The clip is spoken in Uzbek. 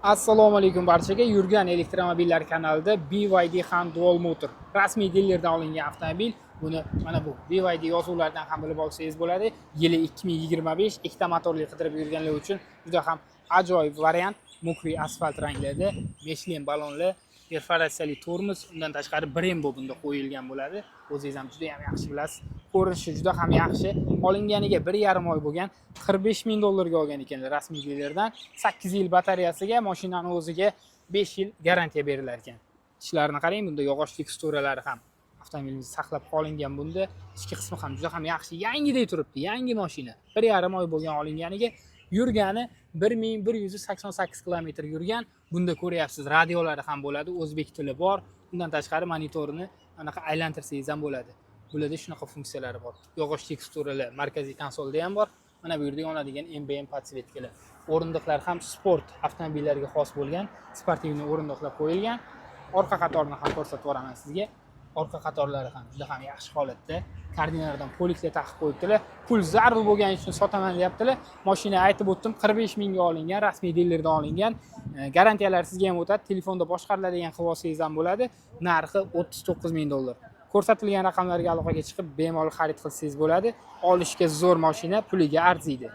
Assalomu alaykum barchaga. Yurgan elektromobillar kanalida BYD ham Dual Motor rasmiy dilerdan olingan avtomobil. Buni mana bu BYD yozuvlaridan ham bilib olsangiz bo'ladi. Yili 2025, ikkita motorli qidirib yurganlar uchun juda ham ajoyib variant. Mukri asfalt ranglarda, Michelin balonli, perforatsiyali tormoz, undan tashqari Brembo bunda qo'yilgan bo'ladi. O'zingiz ham juda ham yaxshi bilasiz. Ko'rinishi juda ham yaxshi. Olinganiga 1,5 oy bo'lgan, $45,000 olgan ekanlar rasmiy dilerdan. 8 yil batareyasiga, mashinani o'ziga 5 yil garantiya berilar ekan. Ishlarini qarang, bunda yog'och teksturalari ham avtomobilimiz saqlab qolingan. Bunda ichki qismi ham juda ham yaxshi, yangiday turibdi. Yangi mashina. 1,5 oy bo'lgan olinganiga, yurgani 1188 km yurgan. Bunda ko'ryapsiz, radiolari ham bo'ladi, o'zbek tili bor. Undan tashqari monitorini anaqa aylantirsangiz ham bo'ladi. Bularda shunaqa funksiyalari bor. Yog'och teksturali markaziy konsolda ham bor. Mana bu yerda yonadigan MBM podsvetkalar. O'rindiqlar ham sport avtomobillarga xos bo'lgan, sportivniy o'rindiqlar qo'yilgan. Orqa qatorni ham ko'rsatib boraman sizga. Orqa qatorlari ham juda ham yaxshi holatda. Kardinallardan poliklar taqib qo'yibdilar. Pul zarur bo'lgani uchun sotaman deyaptilar. Mashina aytib o'tdim, 45 mingga olingan, rasmiy dilerdan olingan. Garantiyalar sizga ham o'tadi. Telefonda boshqariladigan qilib olsangiz ham bo'ladi. Narxi $39,000. Ko'rsatilgan raqamlarga aloqaga chiqib bemalol xarid qilsangiz bo'ladi. Olishga zo'r mashina, puliga arziydi.